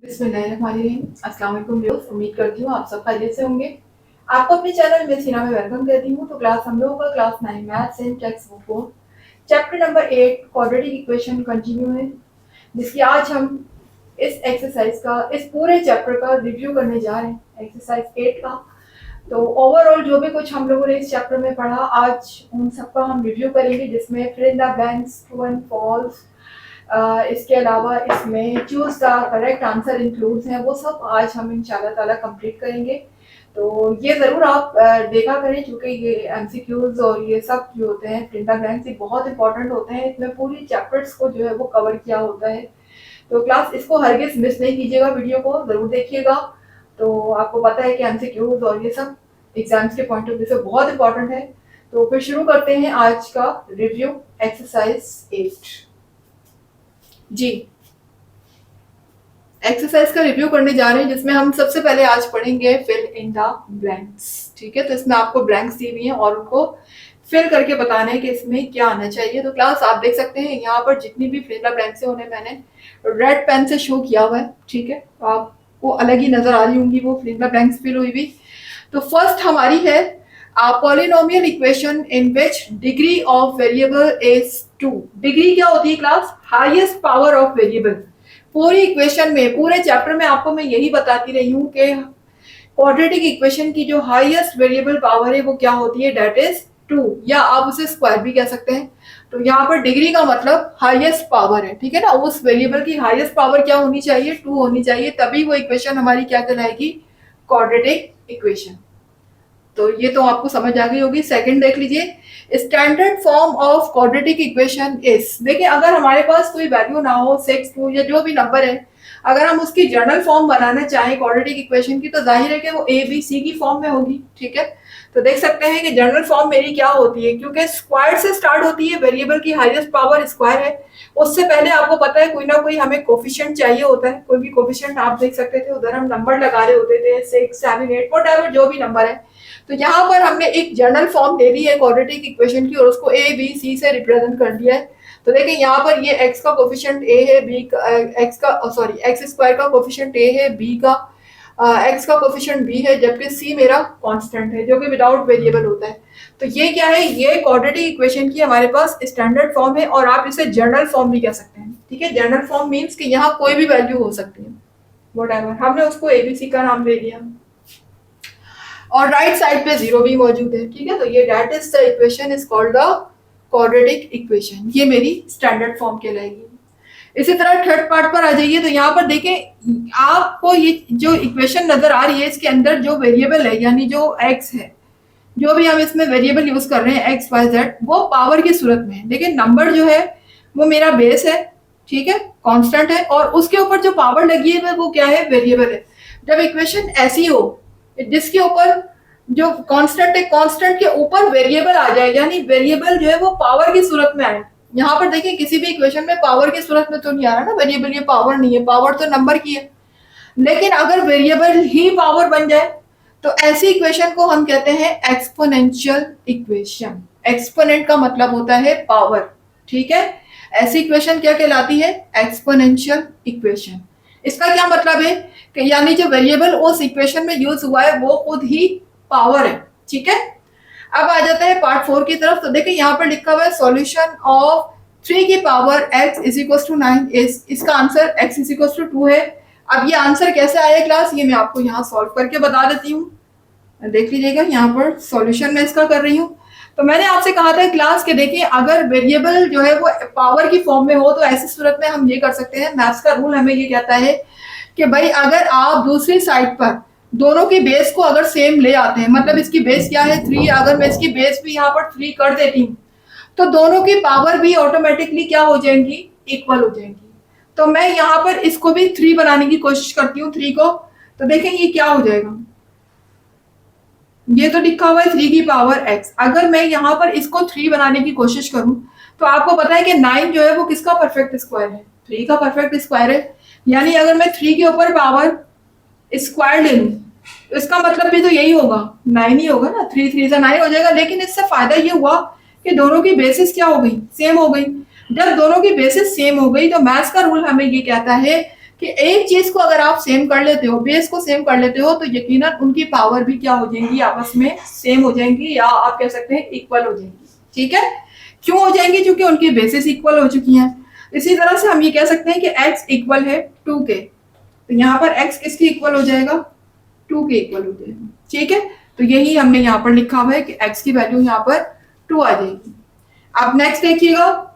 बिस्मिल्लाहिर्रहमानिर्रहीम। अस्सलाम वालेकुम व्यूअर्स, उम्मीद करती हूँ आप सब खैरियत से होंगे। आपको अपने चैनल में सीना में वेलकम करती हूँ। तो क्लास हम लोगों का class 9 maths and text book 4 chapter number 8 quadratic equation continue है, जिसकी आज हम इस एक्सरसाइज का इस पूरे चैप्टर का रिव्यू करने जा रहे हैं, एक्सरसाइज 8 का। तो ओवरऑल जो भी कुछ हम लोगों ने इस चैप्टर में पढ़ा, आज उन सबका हम रिव्यू करेंगे, जिसमें fill in the blanks, true and false, इसके अलावा इसमें choose the correct answer includes हैं, वो सब आज हम इंशाल्लाह ताला कंप्लीट करेंगे। तो ये ज़रूर आप देखा करें, क्योंकि ये एमसीक्यूज और ये सब जो होते हैं प्रिंटर ब्लैंक्स, ये बहुत इंपॉर्टेंट होते हैं। इसमें पूरी चैप्टर्स को जो है वो कवर किया होता है। तो क्लास इसको हरगिज मिस नहीं कीजिएगा, वीडियो को ज़रूर देखिएगा। तो आपको पता है कि एमसीक्यूज और ये सब एग्जाम्स के पॉइंट ऑफ व्यू से बहुत इंपॉर्टेंट है। तो फिर शुरू करते हैं आज का रिव्यू, एक्सरसाइज 8 जी। एक्सरसाइज का रिव्यू करने जा रहे हैं, जिसमें हम सबसे पहले आज पढ़ेंगे फिल इन द ब्लैंक्स। ठीक है, तो इसमें आपको ब्लैंक्स दी हुई हैं और उनको फिल करके बताना है कि इसमें क्या आना चाहिए। तो क्लास आप देख सकते हैं यहाँ पर जितनी भी फिल इन द ब्लैंक्स है उन्हें मैंने रेड पेन से शो किया हुआ है। ठीक है, तो आपको अलग ही नजर आ रही होंगी वो fill in the blanks fill हुई भी। तो फर्स्ट हमारी है polynomial equation in which degree of variable is 2। Degree क्या होती है class? Highest power of variable. पूरी इक्वेशन में, पूरे चैप्टर में आपको मैं यही बताती रही हूँ कि क्वाड्रेटिक इक्वेशन की जो हाईएस्ट वेरिएबल पावर है वो क्या होती है, डेट इज 2, या आप उसे स्क्वायर भी कह सकते हैं। तो यहाँ पर डिग्री का मतलब हाईएस्ट पावर है। ठीक है ना, उस वेरिएबल की हाईएस्ट पावर क्या होनी चाहिए? 2 होनी चाहिए, तभी वो इक्वेशन हमारी क्या कहलाएगी? Quadratic equation. तो ये तो आपको समझ आ गई होगी। सेकंड देख लीजिए, standard form of quadratic equation is. देखिए, अगर हमारे पास कोई वैल्यू ना हो, 6, 2 या जो भी नंबर है, अगर हम उसकी जनरल फॉर्म बनाना चाहें क्वाड्रेटिक इक्वेशन की, तो जाहिर है कि वो ए बी सी की फॉर्म में होगी। ठीक है, तो देख सकते हैं कि जनरल फॉर्म मेरी क्या होती है, क्योंकि स्क्वायर से स्टार्ट होती है, वेरिएबल की हाईएस्ट पावर स्क्वायर है। उससे पहले आपको पता है कोई ना कोई हमें कोफिशिएंट चाहिए होता है, कोई भी कोफिशिएंट आप देख सकते थे, उधर हम नंबर लगा रहे होते थे, 6, 7, 8 व्हाटएवर जो भी नंबर है। तो यहाँ पर हमने एक जनरल फॉर्म ले ली है क्वाड्रेटिक इक्वेशन की और उसको ए बी सी से रिप्रेजेंट कर दिया है। तो देखिए यहाँ पर ये x का कोफिशिएंट a है, b का x स्क्वायर का कोफिशिएंट a है, b का x का कोफिशिएंट b है, जबकि c मेरा कांस्टेंट है जो कि विदाउट वेरिएबल होता है। तो ये क्या है? ये क्वाड्रेटिक इक्वेशन की हमारे पास स्टैंडर्ड फॉर्म है, और आप इसे जनरल फॉर्म भी कह सकते हैं। ठीक है, जनरल फॉर्म मीन्स कि यहाँ कोई भी वैल्यू हो सकती है, व्हाटएवर। हमने उसको एबीसी का नाम ले लिया और राइट साइड पे 0 भी मौजूद है। ठीक है, तो ये that is the equation is called the quadratic equation. ये मेरी स्टैंडर्ड फॉर्म कहलाएगी। इसी तरह थर्ड पार्ट पर आ जाइए, तो यहाँ पर देखें आपको ये जो इक्वेशन नजर आ रही है, इसके अंदर जो वेरिएबल है, यानी जो x है, जो भी हम इसमें वेरिएबल यूज कर रहे हैं x y z, वो पावर की सूरत में है। लेकिन नंबर जो है वो मेरा बेस है, ठीक है, कांस्टेंट है, और उसके ऊपर जो पावर लगी है वो क्या है? वेरिएबल है। जब इक्वेशन ऐसी हो जिसके ऊपर जो कांस्टेंट है, कांस्टेंट के ऊपर वेरिएबल आ जाए, यानी वेरिएबल जो है वो पावर की सूरत में आए। यहाँ पर देखिए किसी भी इक्वेशन में पावर की सूरत में तो नहीं आ रहा ना वेरिएबल, ये पावर नहीं है, पावर तो नंबर की है। लेकिन अगर वेरिएबल ही पावर बन जाए तो ऐसी इक्वेशन को हम कहते हैं एक्सपोनेंशियल इक्वेशन। एक्सपोनेंट का मतलब होता है पावर। ठीक है, ऐसी इक्वेशन क्या कहलाती है? Exponential equation. इसका क्या मतलब है कि यानी जो वेरिएबल उस इक्वेशन में यूज हुआ है वो खुद ही पावर है। ठीक है, अब आ जाता है पार्ट 4 की तरफ। तो देखिए यहाँ पर लिखा हुआ है सॉल्यूशन ऑफ 3 की power x is equal to 9 is. इसका answer x is equal to 2 है। अब ये आंसर कैसे आया क्लास, ये मैं आपको यहाँ सॉल्व करके बता देती हूँ। देख लीजिएगा, यहाँ पर सॉल्यूशन मैं इसका कर रही हूँ। तो मैंने आपसे कहा था क्लास के, देखिए अगर वेरिएबल जो है वो पावर की फॉर्म में हो तो ऐसी सूरत में हम ये कर सकते हैं। मैथ्स का रूल हमें ये कहता है कि भाई अगर आप दूसरी साइड पर दोनों की बेस को अगर सेम ले आते हैं, मतलब इसकी बेस क्या है 3, अगर मैं इसकी बेस भी यहाँ पर 3 कर देती हूँ तो दोनों की पावर भी ऑटोमेटिकली क्या हो जाएंगी? इक्वल हो जाएंगी। तो मैं यहाँ पर इसको भी 3 बनाने की कोशिश करती हूँ, 3 को। तो देखें ये क्या हो जाएगा, ये तो लिखा हुआ है 3 की पावर x। अगर मैं यहाँ पर इसको 3 बनाने की कोशिश करूं तो आपको पता है कि 9 जो है वो किसका परफेक्ट स्क्वायर है? 3 का परफेक्ट स्क्वायर है। यानी अगर मैं 3 के ऊपर पावर स्क्वायर ले लूं तो इसका मतलब भी तो यही होगा, 9 ही होगा ना। 3 3 से 9 हो जाएगा। लेकिन इससे फायदा ये हुआ कि दोनों की बेसिस क्या हो गई? सेम हो गई। जब दोनों की बेसिस सेम हो गई तो मैथ्स का रूल हमें ये कहता है कि एक चीज को अगर आप सेम कर लेते हो, बेस को सेम कर लेते हो, तो यकीनन उनकी पावर भी क्या हो जाएंगी, आपस में सेम हो जाएंगी, या आप कह सकते हैं इक्वल हो जाएंगी। ठीक है, क्यों हो जाएंगी? क्योंकि उनकी बेसिस इक्वल हो चुकी हैं। इसी तरह से हम ये कह सकते हैं कि x इक्वल है 2 के, तो यहाँ पर x किसके इक्वल हो जाएगा, 2 के इक्वल हो जाएगा। ठीक है, तो यही हमने यहाँ पर लिखा हुआ है कि x की वैल्यू यहाँ पर 2 आ जाएगी। अब नेक्स्ट देखिएगा,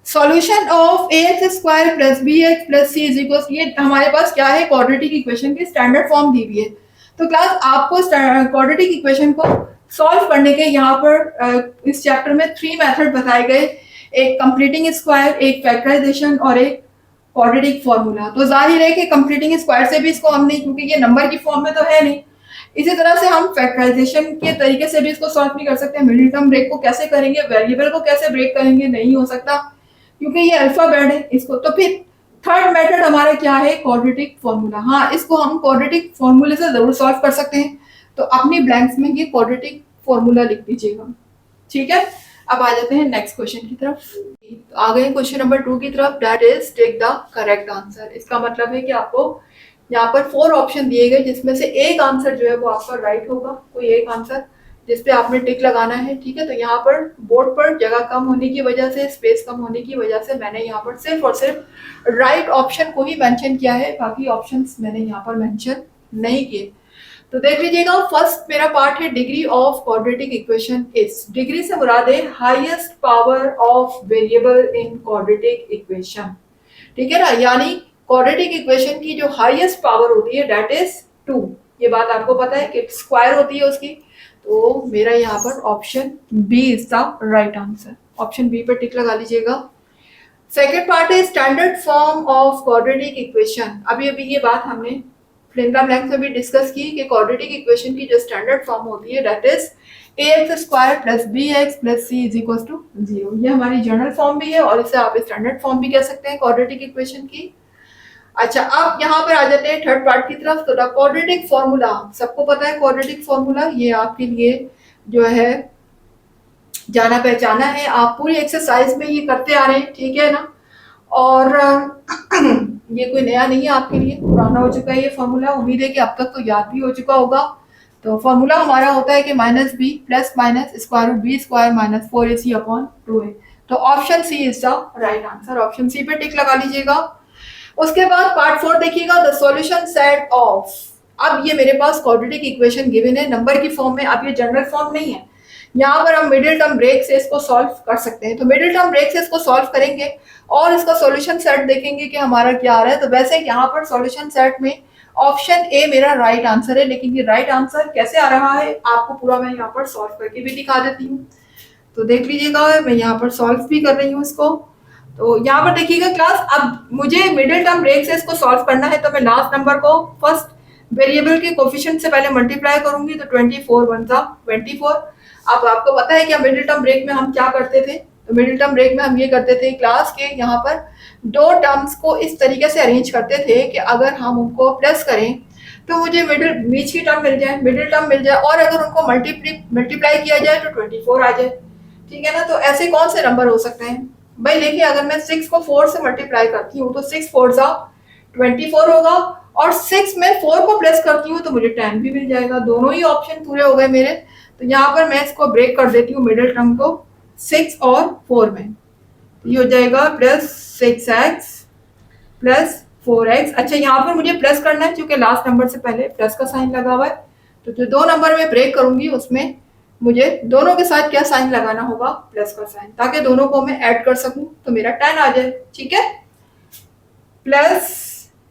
solution of ax square plus bx plus c is equal, ये हमारे पास क्या है, क्वाड्रेटिक इक्वेशन की स्टैंडर्ड फॉर्म दी हुई है। तो क्लास आपको क्वाड्रेटिक इक्वेशन को सॉल्व करने के यहाँ पर इस चैप्टर में 3 मेथड बताए गए, एक कंप्लीटिंग स्क्वायर, एक फैक्टराइजेशन और एक क्वाड्रेटिक फॉर्मूला। तो जाहिर है कि कंप्लीटिंग स्क्वायर से भी इसको हम नहीं, क्योंकि ये नंबर की फॉर्म में तो है नहीं, इसी तरह से हम फैक्टराइजेशन के तरीके से भी इसको सॉल्व नहीं कर सकते। मिडिल टर्म ब्रेक को कैसे करेंगे, वेरिएबल को कैसे ब्रेक करेंगे, नहीं हो सकता क्योंकि ये अल्फाबेट है इसको। तो फिर थर्ड मेथड हमारा क्या है, क्वाड्रेटिक फॉर्मूला। हाँ, इसको हम क्वाड्रेटिक फॉर्मूले से जरूर सॉल्व कर सकते हैं, तो अपनी ब्लैंक्स में ये क्वाड्रेटिक फॉर्मूला लिख दीजिएगा। ठीक है, अब आ जाते हैं नेक्स्ट क्वेश्चन की तरफ। तो आ गए क्वेश्चन नंबर 2 की तरफ, that is take the correct answer. इसका मतलब है कि आपको यहाँ पर 4 ऑप्शन दिए गए, जिसमें से एक आंसर जो है वो आपका राइट होगा, कोई एक आंसर जिसपे आपने टिक लगाना है। ठीक है, तो यहाँ पर बोर्ड पर जगह कम होने की वजह से, स्पेस कम होने की वजह से मैंने यहाँ पर सिर्फ और सिर्फ राइट ऑप्शन को ही मेंशन किया है, बाकी ऑप्शंस मैंने यहाँ पर मेंशन नहीं किए। तो देख लीजिएगा, फर्स्ट मेरा पार्ट है degree of quadratic equation is, degree से मुराद है highest power of variable in quadratic equation. ठीक है ना, यानी क्वाड्रेटिक इक्वेशन की जो हाईएस्ट पावर होती है दैट इज 2। ये बात आपको पता है कि स्क्वायर होती है उसकी। तो मेरा यहाँ पर option B is the right answer, option B पर टिक लगा लीजिएगा। सेकेंड पार्ट है standard form of quadratic equation. अभी अभी ये बात हमने फिल इन द ब्लैंक्स में भी डिस्कस की कि क्वाड्रेटिक इक्वेशन की जो स्टैंडर्ड फॉर्म होती है that is ax square plus bx plus c is equal to 0। ये हमारी जनरल फॉर्म भी है और इसे आप स्टैंडर्ड फॉर्म भी कह सकते हैं क्वाड्रेटिक इक्वेशन की। अच्छा, अब यहाँ पर आ जाते हैं थर्ड पार्ट की तरफ। तो द क्वाड्रेटिक फॉर्मूला, सबको पता है क्वाड्रेटिक फॉर्मूला, ये आपके लिए जो है जाना पहचाना है, आप पूरी एक्सरसाइज में ये करते आ रहे हैं। ठीक है ना, और ये कोई नया नहीं है आपके लिए, पुराना हो चुका है ये फॉर्मूला। उम्मीद है कि अब तक तो याद भी हो चुका होगा। तो फॉर्मूला हमारा होता है कि minus B plus minus square root B square minus 4ac upon 2a। तो option C is the right answer, option C पे टिक लगा लीजिएगा। उसके बाद पार्ट 4 देखिएगा, द सॉल्यूशन सेट ऑफ। अब ये मेरे पास क्वाड्रेटिक इक्वेशन गिवन है नंबर की फॉर्म में, अब ये जनरल फॉर्म नहीं है। यहाँ पर हम मिडिल टर्म ब्रेक से इसको सॉल्व कर सकते हैं। तो मिडिल टर्म ब्रेक से इसको सॉल्व करेंगे और इसका सॉल्यूशन सेट देखेंगे कि हमारा क्या आ रहा है। तो वैसे यहाँ पर सॉल्यूशन सेट में ऑप्शन ए मेरा राइट आंसर है, लेकिन ये राइट आंसर कैसे आ रहा है आपको पूरा मैं यहाँ पर सॉल्व करके भी दिखा देती हूँ। तो देख लीजिएगा, मैं यहाँ पर सॉल्व भी कर रही हूँ इसको। तो यहाँ पर देखिएगा क्लास, अब मुझे मिडिल टर्म ब्रेक से इसको सॉल्व करना है, तो मैं लास्ट नंबर को फर्स्ट वेरिएबल के कोफिशिएंट से पहले मल्टीप्लाई करूंगी। तो 24 वन सा 24। अब आपको पता है कि मिडिल टर्म ब्रेक में हम क्या करते थे। तो मिडिल टर्म ब्रेक में हम ये करते थे क्लास के, यहाँ पर दो टर्म्स को इस तरीके से अरेंज करते थे कि अगर हम उनको प्लस करें तो मुझे मिडिल बीच की टर्म मिल जाए, मिडिल टर्म मिल जाए, और अगर उनको मल्टीप्लाई किया जाए तो 24 आ जाए। ठीक है ना, तो ऐसे कौन से नंबर हो सकते हैं भाई? देखिए, अगर मैं 6 को 4 से मल्टीप्लाई करती हूँ तो 6 4 सा 24 होगा, और 6 में 4 को प्लस करती हूँ तो मुझे 10 भी मिल जाएगा। दोनों ही ऑप्शन पूरे हो गए मेरे। तो यहाँ पर मैं इसको ब्रेक कर देती हूँ मिडिल टर्म को 6 और 4 में। ये हो जाएगा प्लस 6x प्लस 4x। अच्छा, यहाँ पर मुझे प्लस करना है क्योंकि लास्ट नंबर से पहले प्लस का साइन लगा हुआ है। तो जो दो नंबर में ब्रेक करूंगी उसमें मुझे दोनों के साथ क्या साइन लगाना होगा, प्लस का साइन, ताकि दोनों को मैं ऐड कर सकूं तो मेरा 10 आ जाए। ठीक है, प्लस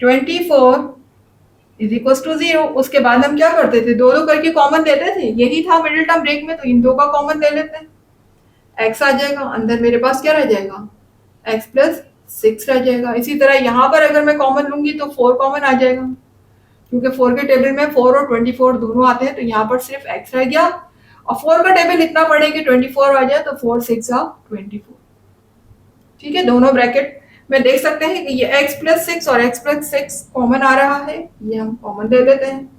24 इज इक्वल टू 0। उसके बाद हम क्या करते थे, दो दो करके कॉमन लेते थे, यही था मिडिल टर्म ब्रेक में। तो इन दो का कॉमन ले लेते हैं, x आ जाएगा, अंदर मेरे पास क्या रह जाएगा, x प्लस 6 रह जाएगा। इसी तरह यहाँ पर अगर मैं कॉमन लूंगी तो 4 कॉमन आ जाएगा, क्योंकि 4 के टेबल में 4 और 24 दोनों आते हैं। तो यहाँ पर सिर्फ x रह गया, और 4 का टेबल इतना पड़े कि 24 आ जाए, तो 4 6 24। ठीक है, दोनों ब्रैकेट में देख सकते हैं कि ये x प्लस 6 और x प्लस 6 कॉमन आ रहा है, ये हम कॉमन ले लेते हैं।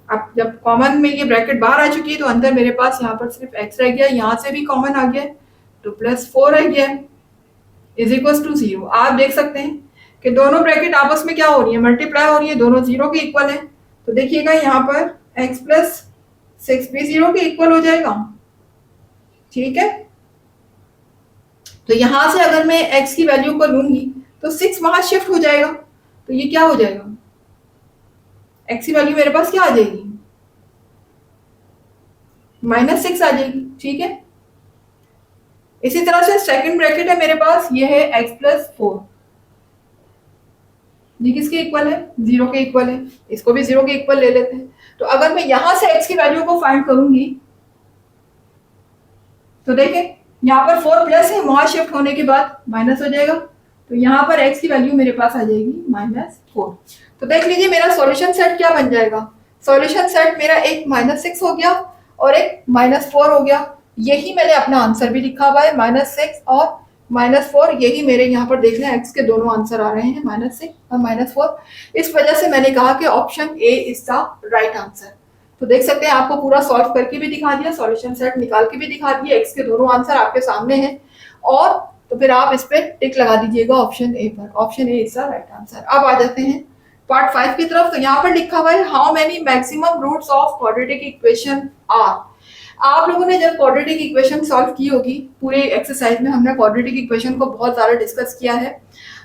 अब जब कॉमन में ये ब्रैकेट बाहर आ चुकी है तो अंदर मेरे पास यहाँ पर सिर्फ x रह गया, यहाँ से भी कॉमन आ गया तो प्लस 4 रह गया इज इक्वल टू 0। आप देख सकते हैं कि दोनों ब्रैकेट आपस में क्या हो रही है, मल्टीप्लाई हो रही है, दोनों 0 के इक्वल है। तो देखिएगा यहाँ पर x प्लस 6 भी 0 के इक्वल हो जाएगा, ठीक है। तो यहां से अगर मैं x की वैल्यू को लूंगी तो 6 वहां शिफ्ट हो जाएगा, तो ये क्या हो जाएगा, x की वैल्यू मेरे पास क्या आ जाएगी, -6 आ जाएगी, ठीक है। इसी तरह से सेकंड ब्रैकेट है मेरे पास, ये है x प्लस 4, ये किसके इक्वल है, 0 के इक्वल है, इसको भी 0 के इक्वल ले लेते हैं। तो अगर मैं यहां से x की वैल्यू को फाइंड करूंगी तो देखें यहाँ पर 4 प्लस है, वहां शिफ्ट होने के बाद माइनस हो जाएगा, तो यहाँ पर x की वैल्यू मेरे पास आ जाएगी -4। तो देख लीजिए मेरा सॉल्यूशन सेट क्या बन जाएगा, सॉल्यूशन सेट मेरा एक -6 हो गया और एक -4 हो गया। यही मैंने अपना आंसर भी लिखा हुआ है, -6 और -4, यही मेरे यहाँ पर देख लें x के दोनों आंसर आ रहे हैं, -6 और -4। इस वजह से मैंने कहा कि option A is the right answer. तो देख सकते हैं आपको पूरा सॉल्व करके भी दिखा दिया, सॉल्यूशन सेट निकाल के भी दिखा दिया, एक्स के दोनों आंसर आपके सामने हैं। और तो फिर आप इस पे टिक लगा दीजिएगा ऑप्शन ए पर, option A is the right answer. अब आ जाते हैं पार्ट 5 की तरफ। तो यहाँ पर लिखा हुआ है how many maximum roots of quadratic equation are. आप लोगों ने जब क्वाड्रेटिक इक्वेशन सॉल्व की होगी, पूरे एक्सरसाइज में हमने क्वाड्रेटिक इक्वेशन को बहुत ज्यादा डिस्कस किया है,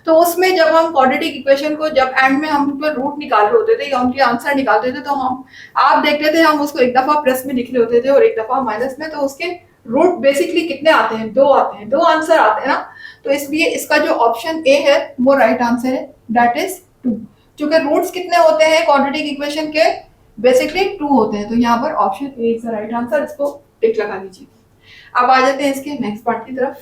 तो उसमें जब हम क्वाड्रेटिक इक्वेशन को जब एंड में हम उनके रूट निकाल रहे होते थे या उनके आंसर निकालते थे, तो हम आप देखते थे हम उसको एक दफा प्लस में लिख रहे होते थे और एक दफा माइनस में, तो उसके रूट बेसिकली कितने आते हैं, 2 आते हैं, 2 आंसर आते हैं ना। तो इसलिए इसका जो ऑप्शन ए है वो राइट आंसर है, दैट इज 2। क्योंकि रूट्स कितने होते हैं क्वाड्रेटिक इक्वेशन के, बेसिकली 2 होते हैं। तो यहाँ पर option A is the right answer, इसको टिक लगा लीजिए। अब आ जाते हैं इसके नेक्स्ट पार्ट की तरफ।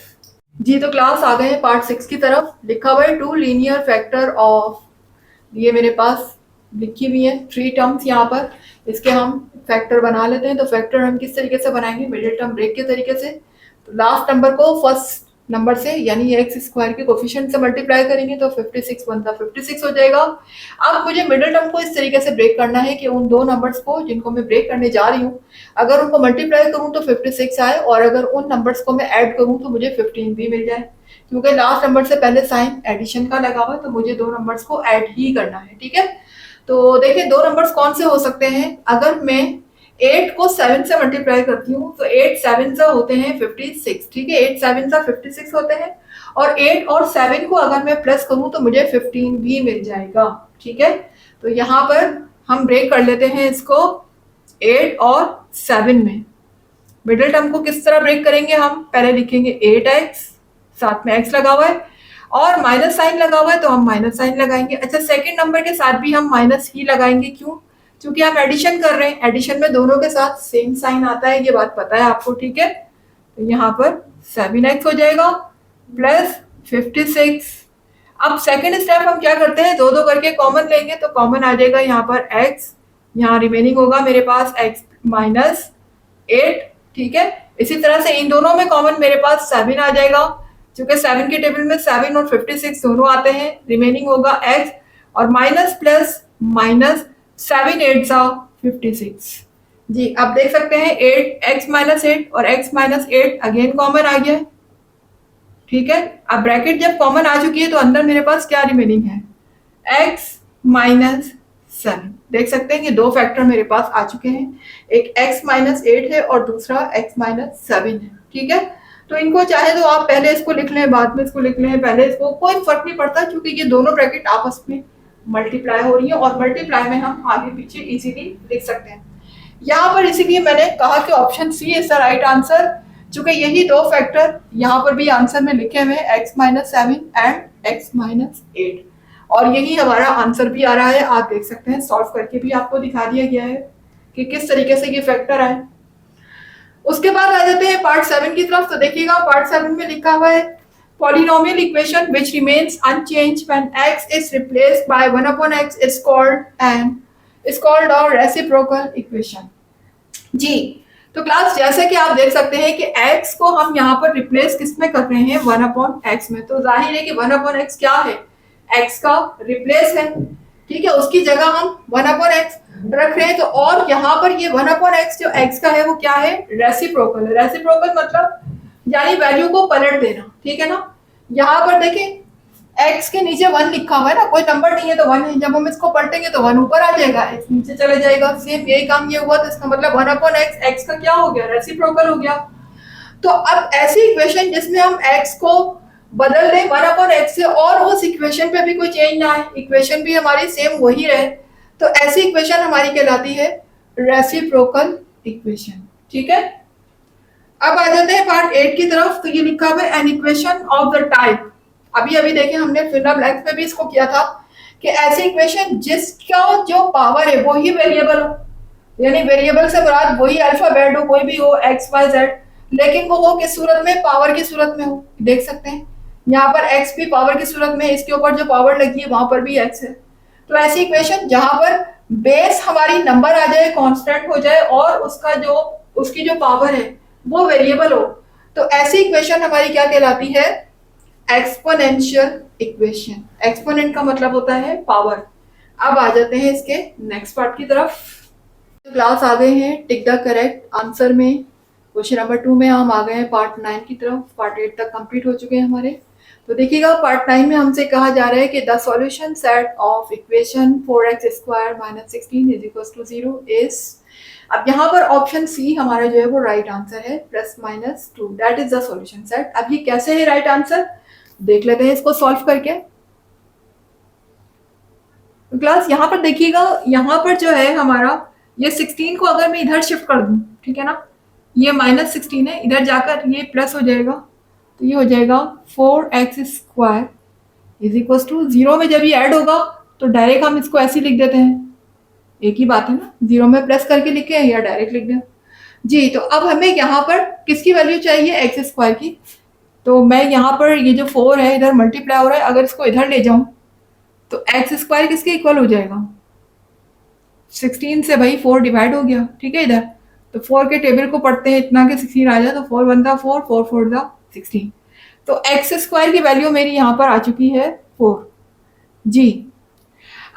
जी तो क्लास आ गए हैं पार्ट 6 की तरफ। लिखा हुआ है 2 लीनियर फैक्टर ऑफ, ये मेरे पास लिखी हुई है 3 टर्म्स यहाँ पर, इसके हम फैक्टर बना लेते हैं। तो फैक्टर हम किस तरीके से बनाएंगे, मिडिल टर्म ब्रेक के तरीके से। तो लास्ट नंबर को फर्स्ट नंबर से यानी एक्स स्क्वायर के कोफिशिएंट से मल्टीप्लाई करेंगे तो 56 बनता 56 हो जाएगा। अब मुझे मिडिल टर्म को इस तरीके से ब्रेक करना है कि उन 2 नंबर्स को जिनको मैं ब्रेक करने जा रही हूँ, अगर उनको मल्टीप्लाई करूँ तो 56 आए और अगर उन नंबर्स को मैं ऐड करूँ तो मुझे 15 भी मिल जाए। क्योंकि लास्ट नंबर से पहले साइन एडिशन का लगा हुआ है, तो मुझे 2 नंबर्स को ऐड ही करना है, ठीक है। तो देखिए 2 नंबर्स कौन से हो सकते हैं, अगर मैं 8 को 7 से मल्टीप्लाई करती हूँ तो 8 7 से होते हैं 56, ठीक है, 8 7 से 56 होते हैं। और 8 और 7 को अगर मैं प्लस करूँ तो मुझे 15 भी मिल जाएगा, ठीक है। तो यहाँ पर हम ब्रेक कर लेते हैं इसको 8 और 7 में। मिडिल टर्म को किस तरह ब्रेक करेंगे, हम पहले लिखेंगे 8x, साथ में x लगा हुआ है और माइनस साइन लगा हुआ है तो हम माइनस साइन लगाएंगे। अच्छा, सेकंड नंबर के साथ भी हम माइनस ही लगाएंगे, क्यों, क्योंकि हम एडिशन कर रहे हैं, एडिशन में दोनों के साथ सेम साइन आता है, ये बात पता है आपको, ठीक है। तो यहाँ पर 7x हो जाएगा प्लस 56। अब सेकंड स्टेप हम क्या करते हैं, 2 करके कॉमन लेंगे तो कॉमन आ जाएगा यहाँ पर x, यहाँ रिमेनिंग होगा मेरे पास x माइनस 8, ठीक है। इसी तरह से इन दोनों में कॉमन मेरे पास 7 आ जाएगा, क्योंकि 7 के टेबल में 7 और 56 दोनों आते हैं, रिमेनिंग होगा x और माइनस प्लस माइनस 7 8 56। जी अब देख सकते हैं 8x माइनस 8 और x माइनस 8 अगेन कॉमन आ गया है, ठीक है। अब ब्रैकेट जब कॉमन आ चुकी है तो अंदर मेरे पास क्या रिमेनिंग है, x माइनस 7। देख सकते हैं कि 2 फैक्टर मेरे पास आ चुके हैं, एक x माइनस 8 है और दूसरा x माइनस 7 है, ठीक है। तो इनको चाहे तो आप पहले इसको लिख लें, बाद में इसको लिख लें, पहले इसको, कोई फर्क नहीं पड़ता, क्योंकि ये दोनों ब्रैकेट आपस में मल्टीप्लाई हो रही है और मल्टीप्लाई में हम आगे पीछे इजीली लिख सकते हैं। यहाँ पर इसीलिए मैंने कहा कि option C is the right answer, क्योंकि यही 2 फैक्टर यहाँ पर भी आंसर में लिखे हुए हैं, x minus 7 and x minus 8, और यही हमारा आंसर भी आ रहा है। आप देख सकते हैं सॉल्व करके भी आपको दिखा दिया गया है कि किस तरीके से ये फैक्टर आए। उसके बाद आ जाते हैं पार्ट 7 की तरफ। तो देखिएगा पार्ट 7 में लिखा हुआ है polynomial equation which remains unchanged when x is replaced by 1 upon x is called a reciprocal equation। जी तो क्लास जैसे कि आप देख सकते हैं कि x को हम यहाँ पर रिप्लेस किस में कर रहे हैं, 1 अपॉन x में। तो जाहिर है कि 1 अपॉन x क्या है, x का रिप्लेस है, ठीक है, उसकी जगह हम 1 अपॉन x रख रहे हैं। तो और यहाँ पर ये 1 अपॉन x जो x का है वो क्या है, रेसिप्रोकल। रेसिप्रोकल मतलब यानी वैल्यू को पलट देना, ठीक है ना। यहाँ पर देखें एक्स के नीचे 1 लिखा हुआ है ना, कोई नंबर नहीं है तो 1 है, जब हम इसको पलटेंगे तो 1 ऊपर आ जाएगा, एक्स नीचे चले जाएगा। सेम यही काम ये हुआ, तो इसका मतलब 1/x, एक्स का क्या हो गया, रेसिप्रोकल हो गया। तो अब ऐसी इक्वेशन जिसमें हम x को बदल दें 1/x से और उस इक्वेशन पे भी कोई चेंज ना आए, इक्वेशन भी हमारी सेम वही रहे, तो ऐसी इक्वेशन हमारी कहलाती है रेसिप्रोकल इक्वेशन। ठीक है, अब आ जाते हैं पार्ट 8 की तरफ। तो ये लिखा हुआ है an equation of the type, अभी अभी देखें हमने फिल द ब्लैंक्स में भी इसको किया था कि ऐसी इक्वेशन जिसका जो पावर है वो ही वेरिएबल हो, यानी वेरिएबल से मुराद वही अल्फाबेट हो, कोई भी हो एक्स वाई जेड, लेकिन वो हो किस सूरत में, पावर की सूरत में हो। देख सकते हैं यहाँ पर एक्स भी पावर की सूरत में, इसके ऊपर जो पावर लगी है वहां पर भी एक्स है। तो ऐसी इक्वेशन जहां पर बेस हमारी नंबर आ जाए, कांस्टेंट हो जाए, और उसका जो उसकी जो पावर है वो वेरिएबल हो, तो ऐसी इक्वेशन हमारी क्या कहलाती है, एक्सपोनेंशियल इक्वेशन। एक्सपोनेंट का मतलब होता है पावर। अब आ जाते हैं इसके नेक्स्ट पार्ट की तरफ। तो क्लास आ गए हैं टिक द करेक्ट आंसर में। क्वेश्चन नंबर 2 में हम आ गए हैं पार्ट 9 की तरफ। पार्ट 8 तक कंप्लीट हो चुके हैं हमारे। तो देखिएगा पार्ट 9 में हमसे कहा जा रहा है कि the solution set of equation 4x² - 16 = 0 is, अब यहाँ पर ऑप्शन सी हमारा जो है वो राइट आंसर है, +-2, that is the solution set. अब ये कैसे है राइट आंसर, देख लेते हैं इसको सॉल्व करके। क्लास यहाँ पर देखिएगा, यहाँ पर जो है हमारा ये 16 को अगर मैं इधर शिफ्ट कर दूं, ठीक है ना, ये -16 है, इधर जाकर ये प्लस हो जाएगा, तो ये हो जाएगा 4x² = 0 में जब ये ऐड होगा तो डायरेक्ट हम इसको ऐसे लिख देते हैं, एक ही बात है ना, 0 में प्लस करके लिखे या डायरेक्ट लिख दें जी। तो अब हमें यहाँ पर किसकी वैल्यू चाहिए, x² की। तो मैं यहाँ पर ये जो 4 है इधर मल्टीप्लाई हो रहा है, अगर इसको इधर ले जाऊं तो x² किसके इक्वल हो जाएगा, 16 से भाई 4 डिवाइड हो गया, ठीक है इधर। तो 4 के टेबल को पढ़ते हैं, इतना के 16 आ जाए तो 4 बनता 4, 4 4 दा 16। तो x² की वैल्यू मेरी यहाँ पर आ चुकी है 4 जी।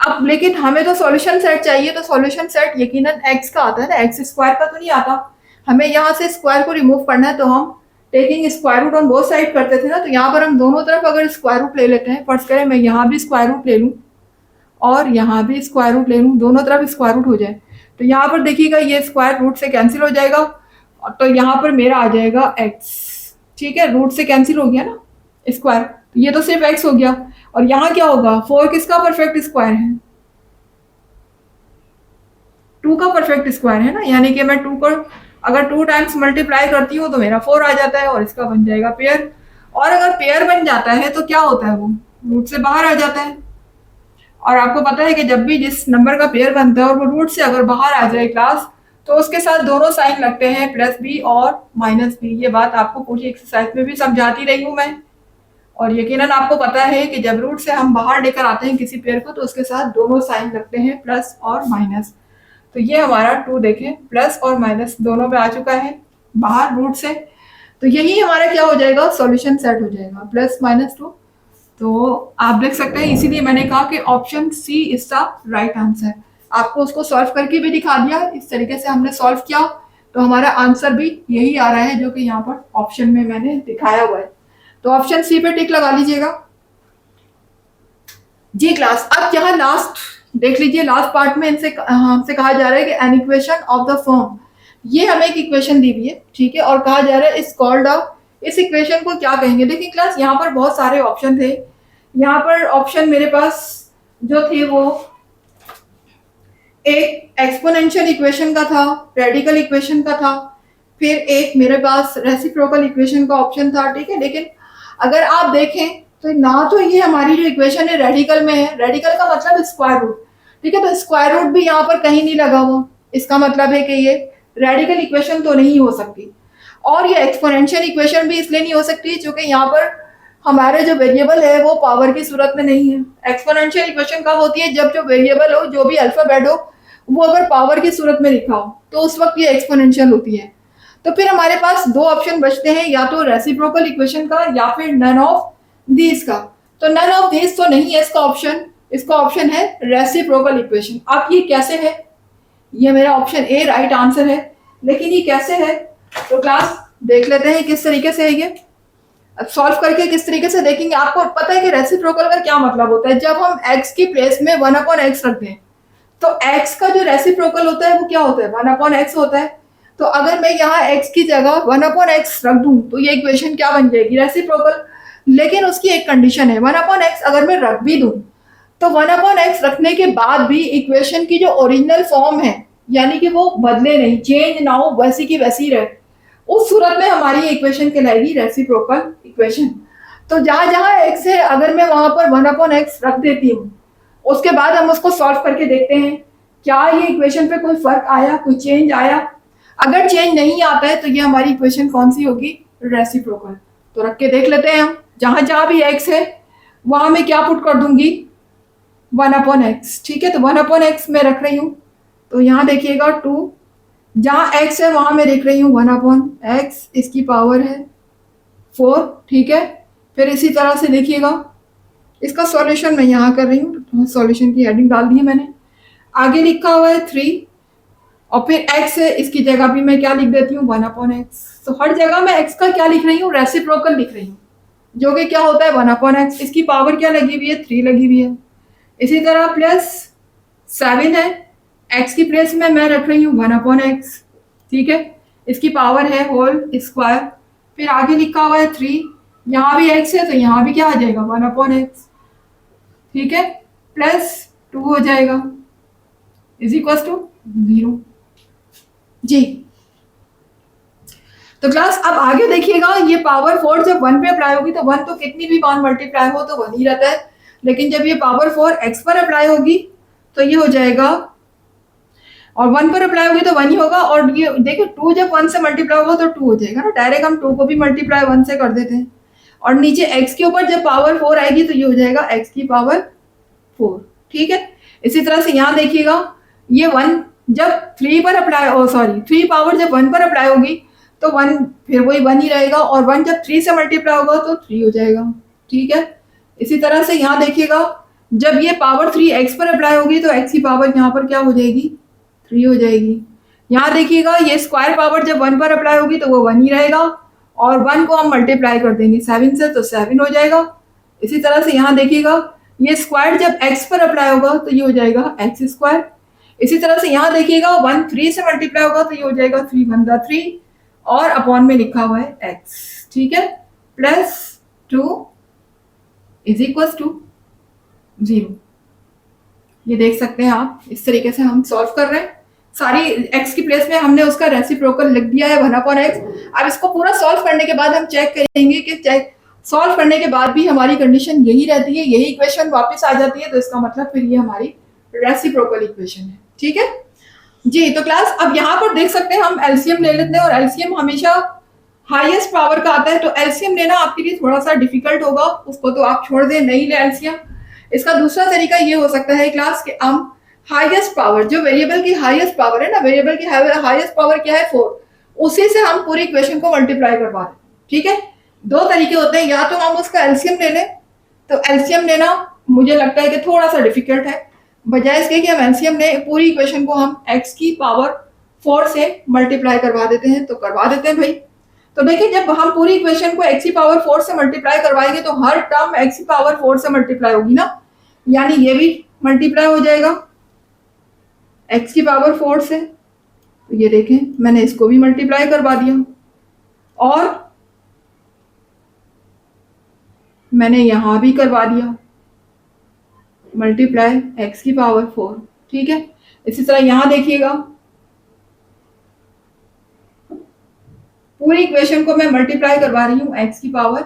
अब लेकिन हमें तो सॉल्यूशन सेट चाहिए, तो सॉल्यूशन सेट यकीनन x का आता है ना, x² का तो नहीं आता। हमें यहाँ से स्क्वायर को रिमूव करना है, तो हम taking square root on both side करते थे ना, तो यहाँ पर हम दोनों तरफ अगर स्क्वायर रूट ले लेते हैं, फर्ज करें मैं यहाँ भी स्क्वायर रूट ले लूँ और यहाँ भी स्क्वायर रूट ले लूँ, दोनों तरफ स्क्वायर रूट हो जाए, तो यहाँ पर देखिएगा ये स्क्वायर रूट से कैंसिल हो जाएगा, तो यहाँ पर मेरा आ जाएगा x। ठीक है, रूट से कैंसिल हो गया ना स्क्वायर, तो ये तो सिर्फ x हो गया। और यहाँ क्या होगा, 4 किसका परफेक्ट स्क्वायर है, 2 का परफेक्ट स्क्वायर है ना, यानी कि मैं 2 को अगर 2 टाइम्स मल्टीप्लाई करती हूँ तो मेरा 4 आ जाता है और इसका बन जाएगा पेयर। और अगर पेयर बन जाता है तो क्या होता है, वो रूट से बाहर आ जाता है। और आपको पता है कि जब भी जिस नंबर का पेयर बनता है और वो रूट से अगर बाहर आ जाए क्लास, तो उसके साथ दोनों साइन लगते हैं, +b और -b। ये बात आपको पूरी एक्सरसाइज में भी समझाती रही हूँ मैं। और यकीनन आपको पता है कि जब रूट से हम बाहर लेकर आते हैं किसी पेयर को, तो उसके साथ दोनों साइन लगते हैं, प्लस और माइनस। तो ये हमारा 2 देखें प्लस और माइनस दोनों में आ चुका है बाहर रूट से, तो यही हमारा क्या हो जाएगा, सॉल्यूशन सेट हो जाएगा, +-2। तो आप देख सकते हैं, इसीलिए मैंने कहा कि option C is the right answer. आपको उसको सॉल्व करके भी दिखा दिया, इस तरीके से हमने सॉल्व किया, तो हमारा आंसर भी यही आ रहा है जो कि यहाँ पर ऑप्शन में मैंने दिखाया हुआ है। तो ऑप्शन सी पे टिक लगा लीजिएगा जी क्लास। अब यहाँ लास्ट देख लीजिए, लास्ट पार्ट में इनसे हमसे कहा जा रहा है कि an equation of the form, ये हमें एक इक्वेशन दी हुई है, ठीक है, और कहा जा रहा है इस कॉल्ड अ, इस इक्वेशन को क्या कहेंगे। देखिए क्लास, यहाँ पर बहुत सारे ऑप्शन थे। यहाँ पर ऑप्शन मेरे पास जो थे वो एक एक्सपोनेंशियल इक्वेशन का था, रेडिकल इक्वेशन का था, फिर एक मेरे पास रेसिप्रोकल इक्वेशन का ऑप्शन था, ठीक है। लेकिन अगर आप देखें तो ना तो ये हमारी जो इक्वेशन है रेडिकल में है, रेडिकल का मतलब स्क्वायर रूट, ठीक है, तो स्क्वायर रूट भी यहाँ पर कहीं नहीं लगा हुआ, इसका मतलब है कि ये रेडिकल इक्वेशन तो नहीं हो सकती। और ये एक्सपोनेंशियल इक्वेशन भी इसलिए नहीं हो सकती क्योंकि यहाँ पर हमारे जो वेरिएबल है वो पावर की सूरत में नहीं है। एक्सपोनेंशियल इक्वेशन कब होती है, जब जो वेरिएबल हो, जो भी अल्फाबेट हो, वो अगर पावर की सूरत में लिखा हो, तो उस वक्त ये एक्सपोनेंशियल होती है। तो फिर हमारे पास 2 ऑप्शन बचते हैं, या तो रेसिप्रोकल इक्वेशन का या फिर नन ऑफ दीज का। तो नन ऑफ दीज तो नहीं है इसका ऑप्शन, इसका ऑप्शन है रेसिप्रोकल इक्वेशन। अब ये कैसे है, ये मेरा ऑप्शन ए राइट आंसर है, लेकिन ये कैसे है, तो क्लास देख लेते हैं किस तरीके से है ये। अब सॉल्व करके किस तरीके से देखेंगे, आपको पता है कि रेसिप्रोकल का क्या मतलब होता है। जब हम x की प्लेस में 1/x रख दें तो x का जो रेसिप्रोकल होता है वो क्या होता है, 1/x होता है। तो अगर मैं यहाँ x की जगह 1/x रख दूं तो ये इक्वेशन क्या बन जाएगी, रेसिप्रोकल। लेकिन उसकी एक कंडीशन है, 1/x अगर मैं रख भी दूं तो 1/x रखने के बाद भी इक्वेशन की जो ओरिजिनल फॉर्म है, यानी कि वो बदले नहीं, चेंज ना हो, वैसी की वैसी रहे, उस सूरत में हमारी इक्वेशन कहलाएगी रेसिप्रोकल इक्वेशन। तो जहां जहां x है अगर मैं वहां पर 1/x रख देती हूँ, उसके बाद हम उसको सॉल्व करके देखते हैं क्या ये इक्वेशन पे कोई फर्क आया, कोई चेंज आया। अगर चेंज नहीं आता है तो ये हमारी इक्वेशन कौन सी होगी, रेसिप्रोकल। तो रख के देख लेते हैं हम, जहां जहां भी x है वहां मैं क्या पुट कर दूंगी, 1/x। ठीक है, तो 1/x मैं रख रही हूँ, तो यहाँ देखिएगा 2, जहां x है वहां मैं देख रही हूँ 1/x, इसकी पावर है 4। ठीक है, फिर इसी तरह से देखिएगा इसका सॉल्यूशन मैं यहाँ कर रही हूँ, सॉल्यूशन की हेडिंग डाल दी है मैंने। आगे लिखा हुआ है 3 और फिर x है, इसकी जगह भी मैं क्या लिख देती हूँ, 1/x। तो हर जगह मैं x का क्या लिख रही हूँ, रेसिप्रोकल लिख रही हूँ, जो कि क्या होता है 1/x। इसकी पावर क्या लगी हुई है, 3 लगी हुई है। इसी तरह प्लस 7 है, x की प्लेस में मैं रख रही हूँ 1/x। ठीक है, इसकी पावर है होल स्क्वायर। फिर आगे लिखा हुआ है 3, यहाँ भी x है तो यहाँ भी क्या आ जाएगा, 1/x। ठीक है, प्लस 2 हो जाएगा इज इक्वल टू 0। जी, तो क्लास अब आगे देखिएगा, ये पावर 4 जब 1 पे अप्लाई होगी तो 1 तो कितनी भी बार मल्टीप्लाई हो तो 1 ही रहता है, लेकिन जब ये पावर 4 x पर अप्लाई होगी तो ये हो जाएगा, और 1 पर अप्लाई होगी तो 1 ही होगा। और ये देखो 2 जब 1 से मल्टीप्लाई होगा तो 2 हो जाएगा ना, डायरेक्ट हम 2 को भी मल्टीप्लाई 1 से कर देते हैं। और नीचे x के ऊपर जब पावर 4 आएगी तो ये हो जाएगा x की पावर 4। ठीक है, इसी तरह से यहाँ देखिएगा ये 1 जब 3 पर अप्लाई, सॉरी 3 पावर जब 1 पर अप्लाई होगी तो 1 फिर वही 1 ही रहेगा, और 1 जब 3 से मल्टीप्लाई होगा तो 3 हो जाएगा। ठीक है, इसी तरह से यहाँ देखिएगा जब ये पावर 3 x पर अप्लाई होगी तो x की पावर यहाँ पर क्या हो जाएगी, 3 हो जाएगी। यहाँ देखिएगा ये स्क्वायर पावर जब 1 पर अप्लाई होगी तो वो 1 ही रहेगा, और 1 को हम मल्टीप्लाई कर देंगे 7 से तो 7 हो जाएगा। इसी तरह से यहाँ देखिएगा ये स्क्वायर जब x पर अप्लाई होगा तो ये हो जाएगा x स्क्वायर। इसी तरह से यहाँ देखिएगा 1 3 से मल्टीप्लाई होगा तो ये हो जाएगा 3 1 3, और अपॉन में लिखा हुआ है x। ठीक है, प्लस 2 इज इक्वल टू 0। ये देख सकते हैं आप, इस तरीके से हम सॉल्व कर रहे हैं। सारी x की प्लेस में हमने उसका रेसिप्रोकल लिख दिया है 1/x। अब इसको पूरा सॉल्व करने के बाद हम चेक करेंगे कि सॉल्व करने के बाद भी हमारी कंडीशन यही रहती है, यही इक्वेशन वापस आ जाती है, तो इसका मतलब फिर ये हमारी रेसिप्रोकल इक्वेशन है। ठीक है जी, तो क्लास अब यहाँ पर देख सकते हैं हम एलसीएम ले लेते हैं, और एलसीएम हमेशा हाईएस्ट पावर का आता है, तो एलसीएम लेना आपके लिए थोड़ा सा डिफिकल्ट होगा, उसको तो आप छोड़ दें, नहीं ले एलसीएम। इसका दूसरा तरीका ये हो सकता है क्लास कि हम हाईएस्ट पावर, जो वेरिएबल की हाईएस्ट पावर है ना, वेरिएबल की हाईएस्ट पावर क्या है 4, उसी से हम पूरी इक्वेशन को मल्टीप्लाई करवा दें। ठीक है, 2 तरीके होते हैं, या तो हम उसका एलसीएम ले लें, तो एलसीएम लेना मुझे लगता है कि थोड़ा सा डिफिकल्ट है, बजाय इसके कि हम एलसीएम लें, पूरी इक्वेशन को हम x की पावर 4 से मल्टीप्लाई करवा देते हैं, तो करवा देते हैं भाई। तो देखिए जब हम पूरी इक्वेशन को x की पावर 4 से मल्टीप्लाई करवाएंगे तो हर टर्म x की पावर 4 से मल्टीप्लाई होगी ना, यानी ये भी मल्टीप्लाई हो जाएगा x की पावर 4 से। तो ये देखें मैंने इसको भी मल्टीप्लाई करवा दिया, और मैंने यहां भी करवा दिया मल्टीप्लाई x की पावर 4। ठीक है, इसी तरह यहां देखिएगा पूरी इक्वेशन को मैं मल्टीप्लाई करवा रही हूँ x की पावर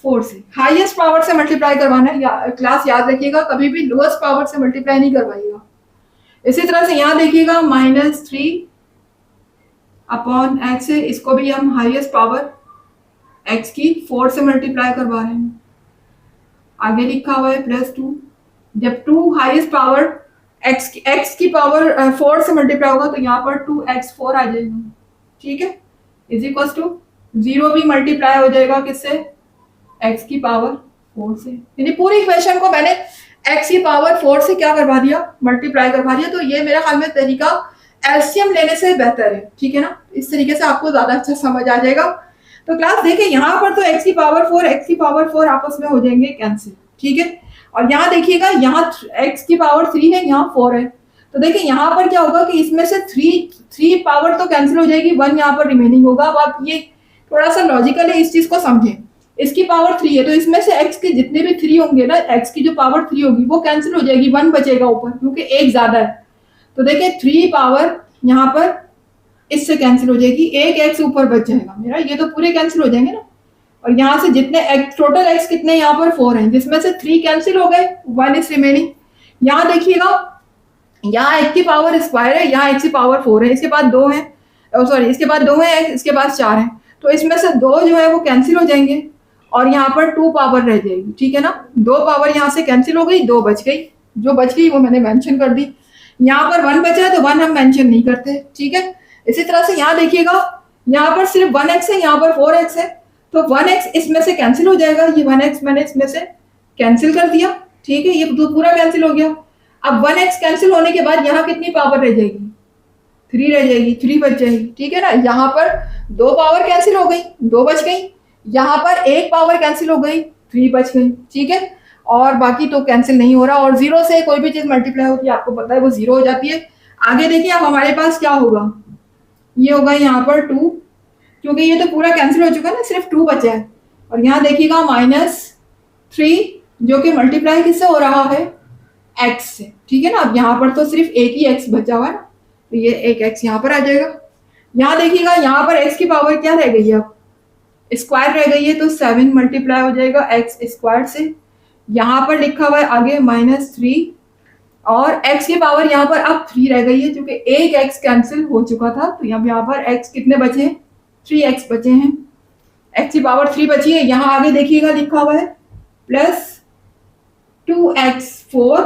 4 से। हाईएस्ट पावर से मल्टीप्लाई करवाना है, क्लास याद रखिएगा, कभी भी लोएस्ट पावर से मल्टीप्लाई नहीं करवाइएगा। इसी तरह से यहाँ देखिएगा -3 अपॉन x है, इसको भी हम हाईएस्ट पावर x की 4 से मल्टीप्लाई करवा रहे हैं। आगे लिखा हुआ है +2, जब 2 हाईएस्ट पावर x की पावर 4 से मल्टीप्लाई होगा तो यहाँ पर 2x4 आ जाएगा। ठीक है, इज इक्वल टू 0 भी मल्टीप्लाई हो जाएगा किससे, x की पावर 4 से। यानी पूरी इक्वेशन को मैंने x की पावर 4 से क्या करवा दिया, मल्टीप्लाई करवा दिया। तो ये मेरा ख्याल में तरीका एलसीएम लेने से बेहतर है। ठीक है ना, इस तरीके से आपको ज्यादा अच्छा समझ आ जाएगा। तो क्लास देखिए यहाँ पर तो x की पावर 4 x की पावर 4 आपस में हो जाएंगे कैंसिल, ठीक है। और यहाँ देखिएगा यहाँ x की पावर 3 है, यहाँ 4 है, तो देखिए यहाँ पर क्या होगा कि इसमें से 3 पावर तो कैंसिल हो जाएगी, 1 यहाँ पर रिमेनिंग होगा। अब आप ये थोड़ा सा लॉजिकल है, इस चीज को समझें। इसकी पावर 3 है तो इसमें से x के जितने भी 3 होंगे ना, x की जो पावर 3 होगी वो कैंसिल हो जाएगी, 1 बचेगा ऊपर क्योंकि एक ज्यादा है। तो देखिए 3 पावर यहाँ पर इससे कैंसिल हो जाएगी, एक x ऊपर बच जाएगा मेरा, ये तो पूरे कैंसिल हो जाएंगे ना। और यहाँ से जितने x टोटल x कितने यहाँ पर 4 हैं, जिसमें से 3 कैंसिल हो गए, 1 इज रिमेनिंग। यहाँ देखिएगा यहाँ x की पावर स्क्वायर है, यहाँ x की पावर 4 है, इसके बाद 2 है, सॉरी इसके बाद 2 है, इसके बाद 4 है, तो इसमें से 2 जो है वो कैंसिल हो जाएंगे और यहाँ पर 2 पावर रह जाएगी, ठीक है ना। 2 पावर यहाँ से कैंसिल हो गई, 2 बच गई, जो बच गई वो मैंने मेंशन कर दी। यहाँ पर 1 बचा है तो 1 हम मेंशन नहीं करते, ठीक है। इसी तरह से यहाँ देखिएगा यहाँ पर सिर्फ 1x है, यहाँ पर 4x है, तो 1x इसमें से कैंसिल हो जाएगा, ये 1x मैंने इसमें से कैंसिल कर दिया, ठीक है, ये तो पूरा कैंसिल हो गया। अब 1x कैंसिल होने के बाद यहाँ कितनी पावर रह जाएगी, 3 रह जाएगी, 3 बच जाएगी, ठीक है ना। यहाँ पर 2 पावर कैंसिल हो गई, 2 बच गई, यहाँ पर 1 पावर कैंसिल हो गई, 3 बच गई, ठीक है। और बाकी तो कैंसिल नहीं हो रहा, और 0 से कोई भी चीज मल्टीप्लाई होती है आपको पता है वो 0 हो जाती है। आगे देखिए अब हमारे पास क्या होगा, ये होगा यहाँ पर 2, क्योंकि ये तो पूरा कैंसिल हो चुका है ना, सिर्फ 2 बचा है। और यहाँ देखिएगा -3 जो कि मल्टीप्लाई किससे हो रहा है, x से, ठीक है ना। अब यहाँ पर तो सिर्फ एक ही x बचा हुआ है ना, तो ये एक x यहाँ पर आ जाएगा। यहाँ देखिएगा यहाँ पर x की पावर क्या रह गई है, अब स्क्वायर रह गई है, तो 7 मल्टीप्लाई हो जाएगा x स्क्वायर से। यहाँ पर लिखा हुआ है आगे -3 और x की पावर यहाँ पर अब 3 रह गई है, क्योंकि एक x कैंसिल हो चुका था, तो यहाँ पर x कितने बचे हैं, 3x बचे हैं, x की पावर 3 बची है। यहाँ आगे देखिएगा लिखा हुआ है +2x4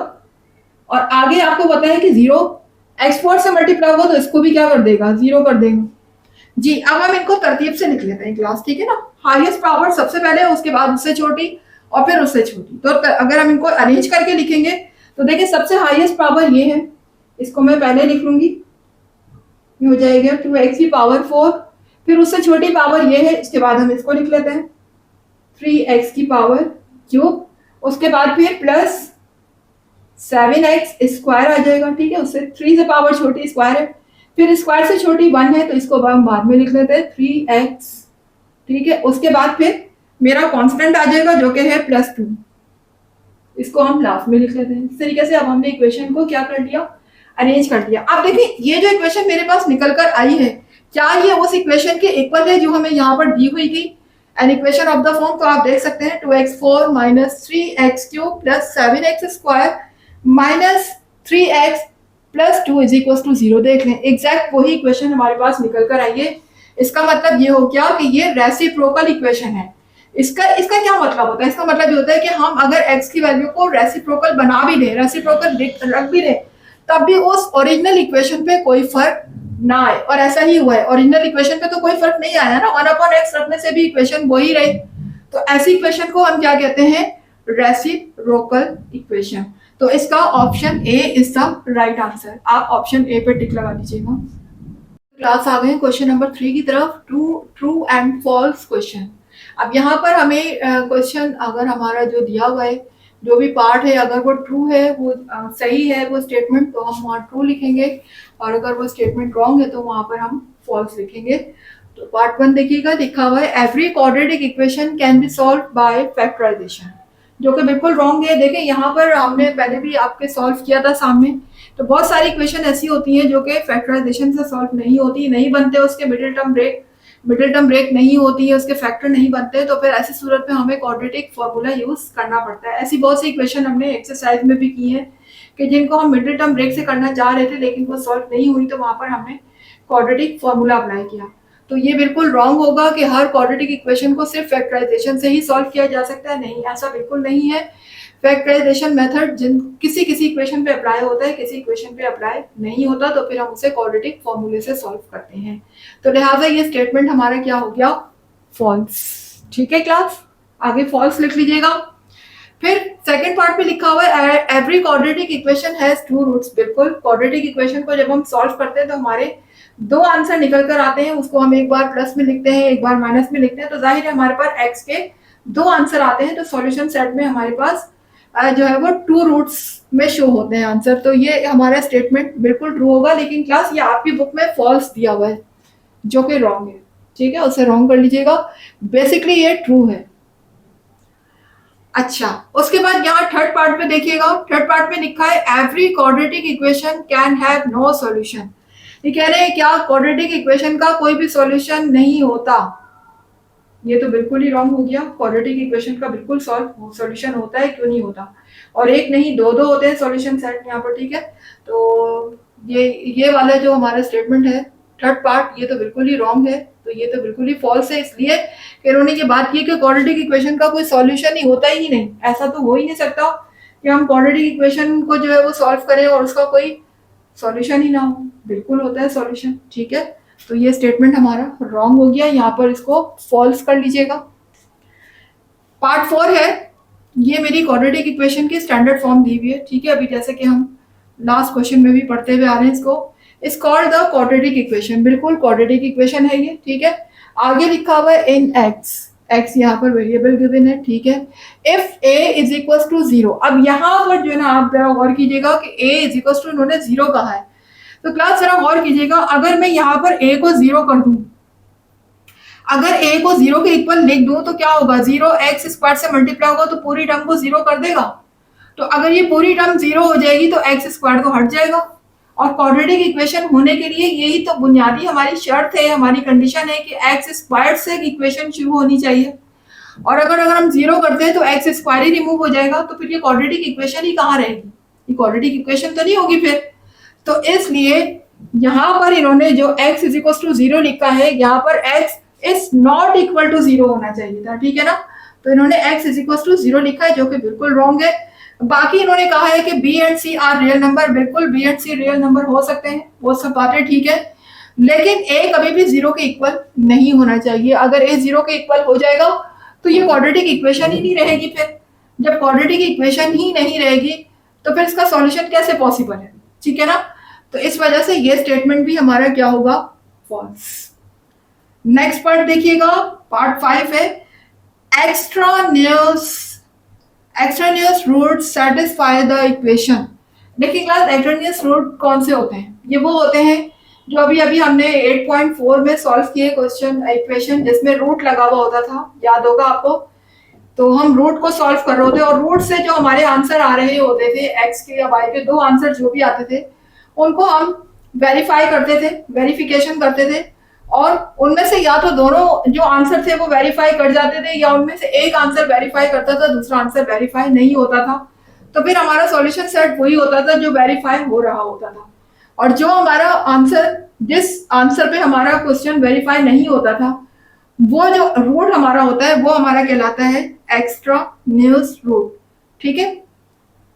और आगे आपको पता है कि 0 x4 से मल्टीप्लाई होगा तो इसको भी क्या कर देगा, 0 कर देगा जी। अब हम इनको तरतीब से लिख लेते हैं क्लास, ठीक है ना। हाईएस्ट पावर सबसे पहले, उसके बाद उससे छोटी और फिर उससे छोटी। तो अगर हम इनको अरेंज करके लिखेंगे तो देखिए सबसे हाईएस्ट पावर ये है, इसको मैं पहले लिख लूंगी, ये हो जाएगा 2x की पावर 4, फिर उससे छोटी पावर ये है, इसके बाद हम इसको लिख लेते हैं 3x की पावर क्यूब, उसके बाद फिर +7x स्क्वायर आ जाएगा, ठीक है। उससे 3 से पावर छोटी स्क्वायर है, फिर स्क्वायर से छोटी 1 है, तो इसको हम बाद में लिख लेते हैं 3x, ठीक है। उसके बाद फिर मेरा कांस्टेंट आ जाएगा जो कि है +2, इसको हम लास्ट में लिख लेते हैं। इस तरीके से अब हमने इक्वेशन को क्या कर लिया, अरेंज कर दिया। अब देखिए ये जो इक्वेशन मेरे पास निकल कर आई है, क्या ये उस इक्वेशन के इक्वल है जो हमें यहाँ पर दी हुई थी, an equation of the form. तो आप देख सकते हैं 2x4 -3x³ + 7x square -3x + 2 = 0। देख लें एग्जैक्ट वही इक्वेशन हमारे पास निकल कर आई है। इसका मतलब ये हो गया कि ये रेसिप्रोकल इक्वेशन है। इसका क्या मतलब होता है, इसका मतलब ये होता है कि हम अगर x की वैल्यू को रेसिप्रोकल बना भी दें, रेसिप्रोकल रख भी दें, तब भी उस ओरिजिनल इक्वेशन पे कोई फर्क ना आए। और ऐसा ही हुआ है, ओरिजिनल इक्वेशन पे तो कोई फर्क नहीं आया ना, 1/x रखने से भी इक्वेशन वही रही। तो ऐसी इक्वेशन को हम क्या कहते हैं, रेसिप्रोकल इक्वेशन। तो इसका option A is the right answer. आप ऑप्शन ए पे टिक लगा दीजिएगा। क्लास आ गए क्वेश्चन नंबर 3 की तरफ, ट्रू एंड फॉल्स क्वेश्चन। अब यहाँ पर हमें क्वेश्चन अगर हमारा जो दिया हुआ है, जो भी पार्ट है, अगर वो ट्रू है, वो सही है वो स्टेटमेंट, तो हम वहाँ ट्रू लिखेंगे, और अगर वो स्टेटमेंट रॉन्ग है तो वहाँ पर हम फॉल्स लिखेंगे। तो पार्ट 1 देखिएगा, लिखा हुआ है every quadratic equation can be solve by factorisation, जो कि बिल्कुल रॉन्ग है। देखें यहाँ पर हमने पहले भी आपके सॉल्व किया था सामने, तो बहुत सारी इक्वेशन ऐसी होती हैं जो कि फैक्टराइजेशन से सॉल्व नहीं होती, नहीं बनते, उसके मिडिल टर्म ब्रेक नहीं होती है, उसके फैक्टर नहीं बनते, तो फिर ऐसी सूरत में हमें क्वाड्रेटिक फार्मूला यूज करना पड़ता है। ऐसी बहुत सी इक्वेशन हमने एक्सरसाइज में भी की है कि जिनको हम मिडिल टर्म ब्रेक से करना चाह रहे थे लेकिन वो सॉल्व नहीं हुई, तो वहां पर हमने क्वाड्रेटिक फार्मूला अप्लाई किया। तो ये बिल्कुल रॉन्ग होगा कि हर क्वाड्रेटिक इक्वेशन को सिर्फ फैक्टराइजेशन से ही सॉल्व किया जा सकता है, नहीं, ऐसा बिल्कुल नहीं है। फैक्टराइजेशन मेथड किसी इक्वेशन पे अप्लाई होता है, किसी इक्वेशन पे अप्लाई नहीं होता, तो फिर हम उसे क्वाड्रेटिक फॉर्मूले से सॉल्व करते हैं। तो लिहाजा ये स्टेटमेंट हमारा क्या हो गया, फॉल्स। ठीक है क्लास, आगे फॉल्स लिख लीजिएगा। फिर सेकंड पार्ट पे लिखा हुआ है every quadratic equation has two roots. बिल्कुल, क्वाड्रेटिक इक्वेशन को जब हम सॉल्व करते हैं तो हमारे दो आंसर निकल कर आते हैं, उसको हम एक बार प्लस में लिखते हैं, एक बार माइनस में लिखते हैं, तो जाहिर है हमारे पास एक्स के दो आंसर आते हैं, तो सॉल्यूशन सेट में हमारे पास जो है वो टू रूट्स में शो होते हैं आंसर। तो ये हमारा स्टेटमेंट बिल्कुल ट्रू होगा, लेकिन क्लास ये आपकी बुक में फॉल्स दिया हुआ है जो कि रॉन्ग है, ठीक है, उसे रॉन्ग कर लीजिएगा। बेसिकली ये ट्रू है। अच्छा, उसके बाद यहाँ थर्ड पार्ट में देखिएगा, थर्ड पार्ट में लिखा है every quadratic equation can have no solution. ये कह रहे हैं क्या क्वाड्रेटिक इक्वेशन का कोई भी सॉल्यूशन नहीं होता? ये तो बिल्कुल ही रॉन्ग हो गया। क्वाड्रेटिक इक्वेशन का बिल्कुल सॉल्यूशन होता है, क्यों नहीं होता? और एक नहीं दो दो होते हैं सॉल्यूशन सेट यहाँ पर, ठीक है। तो ये वाला जो हमारा स्टेटमेंट है थर्ड पार्ट, ये तो बिल्कुल ही रॉन्ग है, तो ये तो बिल्कुल ही फॉल्स है, इसलिए कि इन्होंने ये बात की कि क्वाड्रेटिक इक्वेशन का कोई सॉल्यूशन ही होता ही नहीं। ऐसा तो हो ही नहीं सकता कि हम क्वाड्रेटिक इक्वेशन को जो है वो सॉल्व करें और उसका कोई सॉल्यूशन ही ना हो। बिल्कुल होता है सॉल्यूशन, ठीक है। तो ये स्टेटमेंट हमारा रॉन्ग हो गया, यहाँ पर इसको फॉल्स कर लीजिएगा। पार्ट 4 है, ये मेरी क्वाड्रेटिक इक्वेशन की स्टैंडर्ड फॉर्म दी हुई है, ठीक है। अभी जैसे कि हम लास्ट क्वेश्चन में भी पढ़ते हुए आ रहे हैं, इसको is called the quadratic equation. बिल्कुल क्वाड्रेटिक इक्वेशन है ये, ठीक है। आगे लिखा हुआ है इन एक्स, एक्स यहाँ पर वेरिएबल गिवन है, ठीक है। If A is equal to 0, अब यहाँ पर जो है ना आप जरा गौर कीजिएगा कि ए इज इक्वल टू इन्होंने 0 कहा है, तो क्लास जरा गौर कीजिएगा, अगर मैं यहाँ पर a को 0 कर दूं, अगर a को 0 के इक्वल लिख दूं तो क्या होगा, 0 एक्स स्क्वायर से मल्टीप्लाई होगा तो पूरी टर्म को 0 कर देगा। तो अगर ये पूरी टर्म 0 हो जाएगी तो एक्स स्क्वायर तो हट जाएगा। और क्वाड्रेटिक इक्वेशन होने के लिए यही तो बुनियादी हमारी शर्त है, हमारी कंडीशन है कि एक्स स्क्वायर से इक्वेशन शुरू होनी चाहिए। और अगर हम 0 करते हैं तो एक्स स्क्वायर ही रिमूव हो जाएगा, तो फिर ये क्वाड्रेटिक इक्वेशन ही कहाँ रहेगी? ये क्वाड्रेटिक इक्वेशन तो नहीं होगी फिर। तो इसलिए यहाँ पर इन्होंने जो x इज इक्वल टू 0 लिखा है, यहाँ पर x is not equal to 0 होना चाहिए था, ठीक है ना। तो इन्होंने x इज इक्वल टू 0 लिखा है, जो कि बिल्कुल रॉन्ग है। बाकी इन्होंने कहा है कि b and c are real number. बिल्कुल b and c real number हो सकते हैं, वो सब बातें ठीक है, लेकिन a कभी भी 0 के इक्वल नहीं होना चाहिए। अगर a 0 के इक्वल हो जाएगा तो ये क्वाड्रेटिक इक्वेशन ही नहीं रहेगी। फिर जब क्वाड्रेटिक इक्वेशन ही नहीं रहेगी तो फिर इसका सॉल्यूशन कैसे पॉसिबल है, ठीक है ना। तो इस वजह से ये स्टेटमेंट भी हमारा क्या होगा, फॉल्स। नेक्स्ट पार्ट देखिएगा, पार्ट 5 है एक्सट्रानियस रूट सेटिस्फाई द इक्वेशन। देखिए क्लास, एक्सट्रानियस रूट कौन से होते हैं? ये वो होते हैं जो अभी अभी हमने 8.4 में सॉल्व किए क्वेश्चन इक्वेशन, जिसमें रूट लगा हुआ होता था, याद होगा आपको। तो हम रूट को सॉल्व कर रहे होते और रूट से जो हमारे आंसर आ रहे होते थे, एक्स के या वाई के दो आंसर जो भी आते थे, उनको हम वेरीफाई करते थे, वेरिफिकेशन करते थे, और उनमें से या तो दोनों जो आंसर थे वो वेरीफाई कर जाते थे, या उनमें से एक आंसर वेरीफाई करता था, दूसरा आंसर वेरीफाई नहीं होता था। तो फिर हमारा सॉल्यूशन सेट वही होता था जो वेरीफाई हो रहा होता था। और जो हमारा आंसर, जिस आंसर पे हमारा क्वेश्चन वेरीफाई नहीं होता था, वो जो रूट हमारा होता है वो हमारा कहलाता है एक्स्ट्रानियस रूट, ठीक है।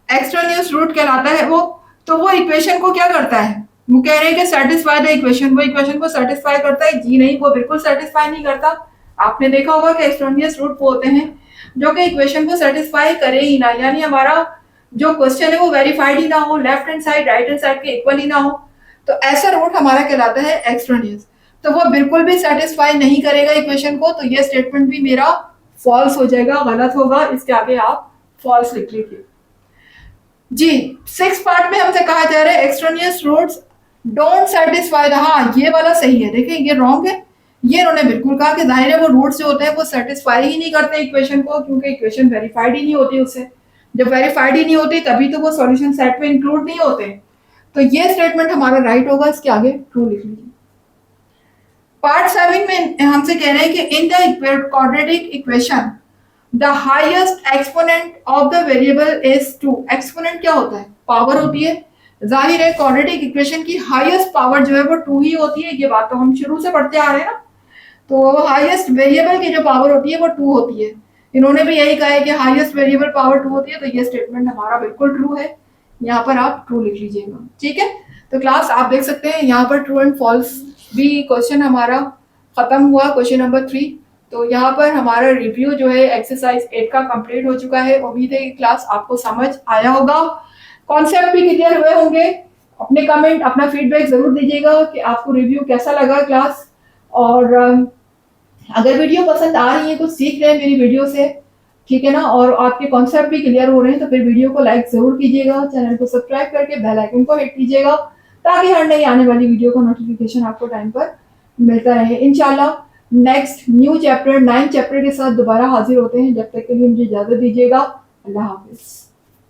एक्स्ट्रानियस रूट कहलाता है वो। तो वो इक्वेशन को क्या करता है, वो कह रहे हैं कि सेटिस्फाई द इक्वेशन, वो इक्वेशन को सेटिस्फाई करता है? जी नहीं, वो बिल्कुल सेटिस्फाई नहीं करता। आपने देखा होगा कि एक्स्ट्रानियस रूट वो होते हैं जो कि इक्वेशन को सेटिस्फाई करे ही ना, यानी हमारा जो क्वेश्चन है वो वेरीफाइड ही ना हो, left hand side right hand side के इक्वल ही ना हो, तो ऐसा रूट हमारा कहलाता है एक्स्ट्रानियस। तो वो बिल्कुल भी सेटिस्फाई नहीं करेगा इक्वेशन को, तो ये स्टेटमेंट भी मेरा फॉल्स हो जाएगा, गलत होगा। इसके आगे आप फॉल्स लिख लीजिए जी। 6 पार्ट में हमसे कहा जा रहा है एक्सट्रानियस रूट्स डोंट सेटिस्फाई। हाँ, ये वाला सही है, देखिए ये रॉन्ग है। ये उन्होंने बिल्कुल कहा कि जाहिर है वो रूट्स जो होते हैं वो सेटिस्फाई ही नहीं करते इक्वेशन को, क्योंकि इक्वेशन वेरीफाइड ही नहीं होती उससे। जब वेरीफाइड ही नहीं होती तभी तो वो सॉल्यूशन सेट में इंक्लूड नहीं होते। तो ये स्टेटमेंट हमारा राइट होगा, इसके आगे ट्रू लिख लीजिए। पार्ट 7 में हमसे कह रहे हैं कि in the quadratic equation the highest exponent of the variable is 2। Exponent क्या होता है, पावर होती है। जाहिर है क्वाड्रेटिक इक्वेशन की हाईएस्ट पावर जो है वो 2 ही होती है, ये बात तो हम शुरू से पढ़ते आ रहे हैं ना। तो हाईएस्ट वेरिएबल की जो पावर होती है वो 2 होती है। इन्होंने भी यही कहा है कि हाईएस्ट वेरिएबल पावर 2 होती है, तो ये स्टेटमेंट हमारा बिल्कुल ट्रू है। यहाँ पर आप ट्रू लिख लीजिएगा, ठीक है। तो क्लास आप देख सकते हैं यहाँ पर ट्रू एंड फॉल्स भी क्वेश्चन हमारा खत्म हुआ, क्वेश्चन नंबर 3। तो यहाँ पर हमारा रिव्यू जो है एक्सरसाइज 8 का कंप्लीट हो चुका है। उम्मीद है कि क्लास आपको समझ आया होगा, कॉन्सेप्ट भी क्लियर हुए होंगे अपने कमेंट, अपना फीडबैक ज़रूर दीजिएगा कि आपको रिव्यू कैसा लगा क्लास। और अगर वीडियो पसंद आ रही है, कुछ सीख रहे हैं मेरी वीडियो से, ठीक है ना, और आपके कॉन्सेप्ट भी क्लियर हो रहे हैं, तो फिर वीडियो को लाइक ज़रूर कीजिएगा, चैनल को सब्सक्राइब करके बेल आइकन को हिट कीजिएगा, ताकि हर नई आने वाली वीडियो का नोटिफिकेशन आपको टाइम पर मिलता रहे। इंशाल्लाह नेक्स्ट न्यू चैप्टर 9 चैप्टर के साथ दोबारा हाजिर होते हैं। जब तक के लिए मुझे इजाज़त दीजिएगा। अल्लाह हाफिज़।